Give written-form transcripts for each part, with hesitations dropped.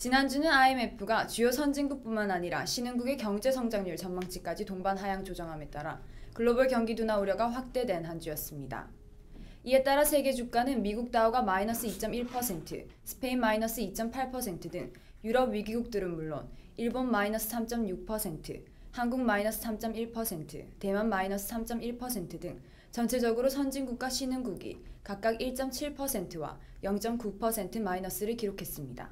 지난주는 IMF가 주요 선진국뿐만 아니라 신흥국의 경제 성장률 전망치까지 동반 하향 조정함에 따라 글로벌 경기 둔화 우려가 확대된 한 주였습니다. 이에 따라 세계 주가는 미국 다우가 마이너스 2.1%, 스페인 마이너스 2.8% 등 유럽 위기국들은 물론 일본 마이너스 3.6%, 한국 마이너스 3.1%, 대만 마이너스 3.1% 등 전체적으로 선진국과 신흥국이 각각 1.7%와 0.9% 마이너스를 기록했습니다.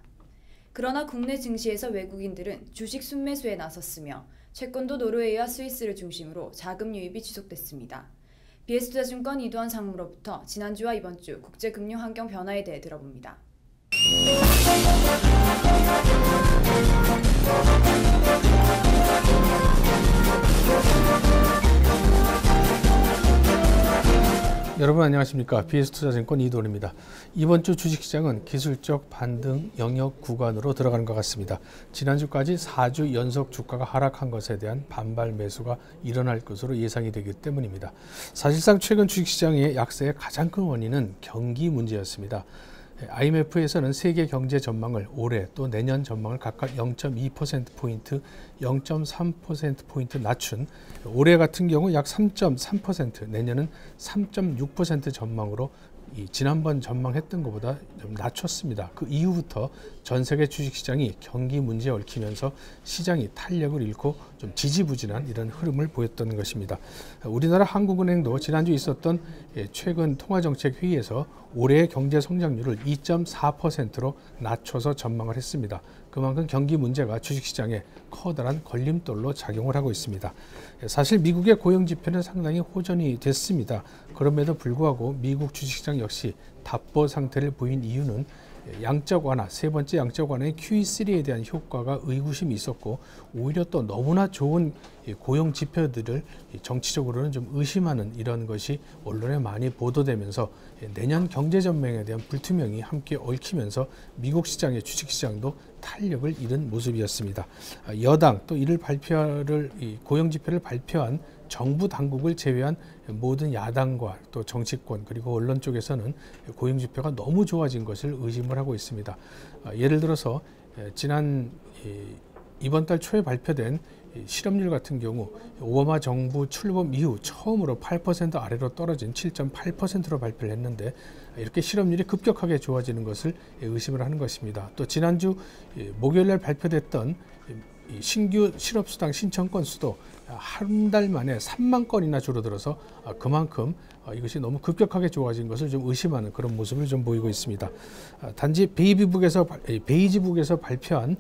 그러나 국내 증시에서 외국인들은 주식 순매수에 나섰으며 채권도 노르웨이와 스위스를 중심으로 자금 유입이 지속됐습니다. BS투자증권 이두환 상무로부터 지난주와 이번 주 국제금융 환경 변화에 대해 들어봅니다. 여러분 안녕하십니까. BS투자증권 이두환입니다. 이번 주 주식시장은 기술적 반등 영역 구간으로 들어가는 것 같습니다. 지난주까지 4주 연속 주가가 하락한 것에 대한 반발 매수가 일어날 것으로 예상이 되기 때문입니다. 사실상 최근 주식시장의 약세의 가장 큰 원인은 경기 문제였습니다. IMF에서는 세계 경제 전망을 올해 또 내년 전망을 각각 0.2%포인트, 0.3%포인트 낮춘 올해 같은 경우 약 3.3%, 내년은 3.6% 전망으로 지난번 전망했던 것보다 좀 낮췄습니다. 그 이후부터 전 세계 주식시장이 경기 문제에 얽히면서 시장이 탄력을 잃고 좀 지지부진한 이런 흐름을 보였던 것입니다. 우리나라 한국은행도 지난주 있었던 최근 통화정책회의에서 올해의 경제 성장률을 2.4%로 낮춰서 전망을 했습니다. 그만큼 경기 문제가 주식시장에 커다란 걸림돌로 작용을 하고 있습니다. 사실 미국의 고용지표는 상당히 호전이 됐습니다. 그럼에도 불구하고 미국 주식시장 역시 답보 상태를 보인 이유는 양적 완화, 세 번째 양적 완화의 QE3에 대한 효과가 의구심이 있었고 오히려 또 너무나 좋은 고용 지표들을 정치적으로는 좀 의심하는 이런 것이 언론에 많이 보도되면서 내년 경제 전망에 대한 불투명이 함께 얽히면서 미국 시장의 주식시장도 탄력을 잃은 모습이었습니다. 여당 또 이를 고용 지표를 발표한 정부 당국을 제외한 모든 야당과 또 정치권 그리고 언론 쪽에서는 고용 지표가 너무 좋아진 것을 의심을 하고 있습니다. 예를 들어서 이번 달 초에 발표된 실업률 같은 경우 오바마 정부 출범 이후 처음으로 8% 아래로 떨어진 7.8%로 발표를 했는데 이렇게 실업률이 급격하게 좋아지는 것을 의심을 하는 것입니다. 또 지난주 목요일날 발표됐던 신규 실업수당 신청 건수도 한 달 만에 3만 건이나 줄어들어서 그만큼 이것이 너무 급격하게 좋아진 것을 좀 의심하는 그런 모습을 좀 보이고 있습니다. 단지 베이지북에서 발표한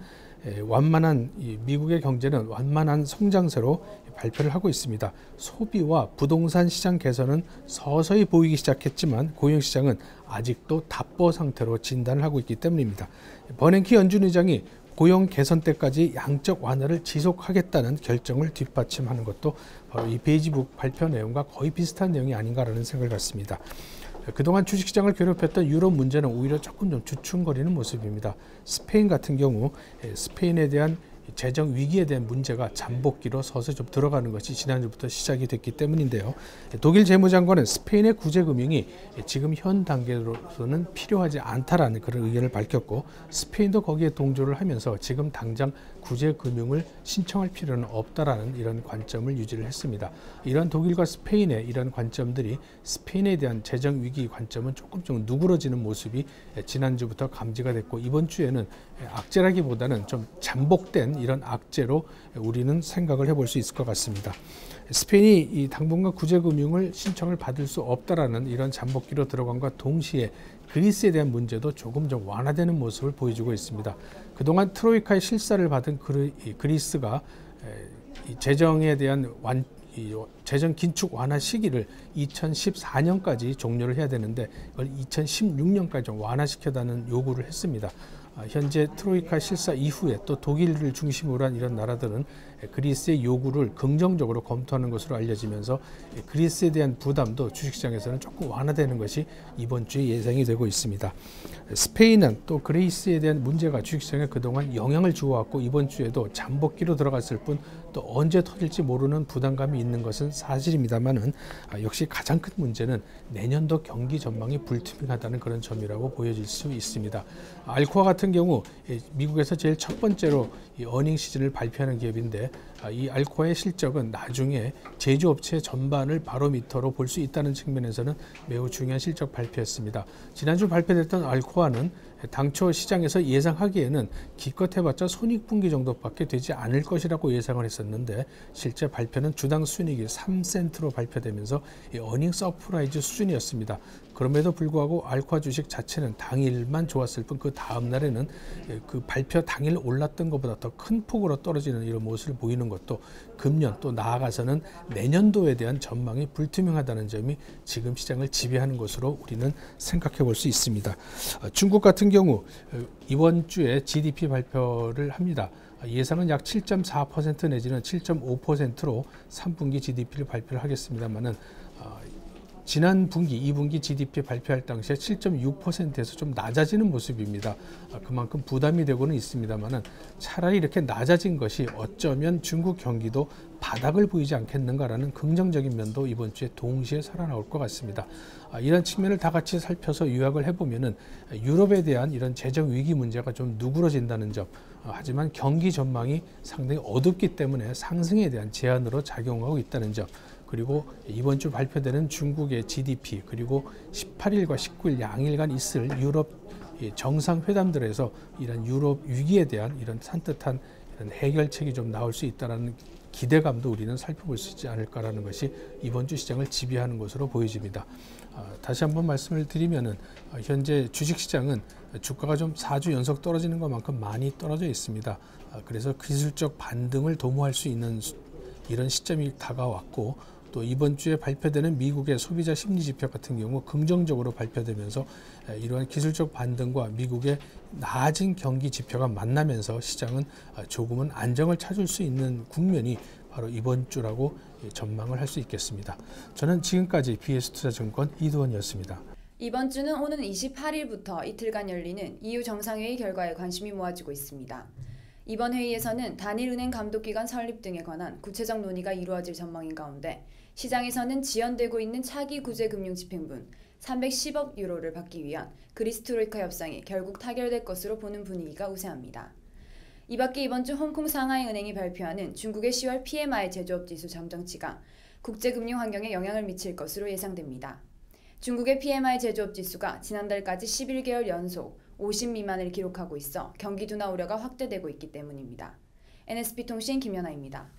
미국의 경제는 완만한 성장세로 발표를 하고 있습니다. 소비와 부동산 시장 개선은 서서히 보이기 시작했지만 고용시장은 아직도 답보 상태로 진단을 하고 있기 때문입니다. 버냉키 연준 의장이 고용 개선 때까지 양적 완화를 지속하겠다는 결정을 뒷받침하는 것도 바로 이 베이지북 발표 내용과 거의 비슷한 내용이 아닌가라는 생각을 갖습니다. 그동안 주식시장을 괴롭혔던 유럽 문제는 오히려 조금 좀 주춤거리는 모습입니다. 스페인 같은 경우 스페인에 대한 재정 위기에 대한 문제가 잠복기로 서서히 좀 들어가는 것이 지난주부터 시작이 됐기 때문인데요. 독일 재무장관은 스페인의 구제금융이 지금 현 단계로서는 필요하지 않다라는 그런 의견을 밝혔고 스페인도 거기에 동조를 하면서 지금 당장 구제금융을 신청할 필요는 없다라는 이런 관점을 유지를 했습니다. 이런 독일과 스페인의 이런 관점들이 스페인에 대한 재정 위기 관점은 조금 좀 누그러지는 모습이 지난주부터 감지가 됐고 이번 주에는 악재라기보다는 좀 잠복된 이런 악재로 우리는 생각을 해볼 수 있을 것 같습니다. 스페인이 당분간 구제금융을 신청을 받을 수 없다라는 이런 잠복기로 들어간과 동시에 그리스에 대한 문제도 조금 좀 완화되는 모습을 보여주고 있습니다. 그동안 트로이카의 실사를 받은 그리스가 재정에 대한 재정 긴축 완화 시기를 2014년까지 종료를 해야 되는데 이걸 2016년까지 좀 완화시켜달라는 요구를 했습니다. 현재 트로이카 실사 이후에 또 독일을 중심으로 한 이런 나라들은 그리스의 요구를 긍정적으로 검토하는 것으로 알려지면서 그리스에 대한 부담도 주식시장에서는 조금 완화되는 것이 이번 주에 예상이 되고 있습니다. 스페인은 또 그리스에 대한 문제가 주식시장에 그동안 영향을 주어왔고 이번 주에도 잠복기로 들어갔을 뿐 또 언제 터질지 모르는 부담감이 있는 것은 사실입니다만은 역시 가장 큰 문제는 내년도 경기 전망이 불투명하다는 그런 점이라고 보여질 수 있습니다. 알코아 같은 경우 미국에서 제일 첫 번째로 이 어닝 시즌을 발표하는 기업인데 이 알코아의 실적은 나중에 제조업체 전반을 바로미터로 볼 수 있다는 측면에서는 매우 중요한 실적 발표였습니다. 지난주 발표됐던 알코아는 당초 시장에서 예상하기에는 기껏 해봤자 손익분기 정도밖에 되지 않을 것이라고 예상을 했었는데 실제 발표는 주당 순이익이 3센트로 발표되면서 어닝 서프라이즈 수준이었습니다. 그럼에도 불구하고 알코아 주식 자체는 당일만 좋았을 뿐 그 다음 날에는 그 발표 당일 올랐던 것보다 더 큰 폭으로 떨어지는 이런 모습을 보이는 것도 금년 또 나아가서는 내년도에 대한 전망이 불투명하다는 점이 지금 시장을 지배하는 것으로 우리는 생각해 볼 수 있습니다. 중국 같은 경우 이번 주에 GDP 발표를 합니다. 예상은 약 7.4% 내지는 7.5%로 3분기 GDP를 발표를 하겠습니다만은 지난 분기, 2분기 GDP 발표할 당시에 7.6%에서 좀 낮아지는 모습입니다. 그만큼 부담이 되고는 있습니다만은 차라리 이렇게 낮아진 것이 어쩌면 중국 경기도 바닥을 보이지 않겠는가라는 긍정적인 면도 이번 주에 동시에 살아나올 것 같습니다. 이런 측면을 다 같이 살펴서 요약을 해보면은 유럽에 대한 이런 재정 위기 문제가 좀 누그러진다는 점, 하지만 경기 전망이 상당히 어둡기 때문에 상승에 대한 제한으로 작용하고 있다는 점, 그리고 이번 주 발표되는 중국의 GDP, 그리고 18일과 19일 양일간 있을 유럽 정상회담들에서 이런 유럽 위기에 대한 이런 산뜻한 이런 해결책이 좀 나올 수 있다는 기대감도 우리는 살펴볼 수 있지 않을까라는 것이 이번 주 시장을 지배하는 것으로 보여집니다. 다시 한번 말씀을 드리면은 현재 주식시장은 주가가 좀 4주 연속 떨어지는 것만큼 많이 떨어져 있습니다. 그래서 기술적 반등을 도모할 수 있는 이런 시점이 다가왔고, 또 이번 주에 발표되는 미국의 소비자 심리 지표 같은 경우 긍정적으로 발표되면서 이러한 기술적 반등과 미국의 나아진 경기 지표가 만나면서 시장은 조금은 안정을 찾을 수 있는 국면이 바로 이번 주라고 전망을 할 수 있겠습니다. 저는 지금까지 BS투자증권 이두원이었습니다. 이번 주는 오는 28일부터 이틀간 열리는 EU 정상회의 결과에 관심이 모아지고 있습니다. 이번 회의에서는 단일은행 감독기관 설립 등에 관한 구체적 논의가 이루어질 전망인 가운데 시장에서는 지연되고 있는 차기 구제 금융 집행분 310억 유로를 받기 위한 그리스 트로이카 협상이 결국 타결될 것으로 보는 분위기가 우세합니다. 이 밖에 이번 주 홍콩 상하이은행이 발표하는 중국의 10월 PMI 제조업지수 잠정치가 국제금융 환경에 영향을 미칠 것으로 예상됩니다. 중국의 PMI 제조업지수가 지난달까지 11개월 연속 50 미만을 기록하고 있어 경기 둔화 우려가 확대되고 있기 때문입니다. NSB통신 김연아입니다.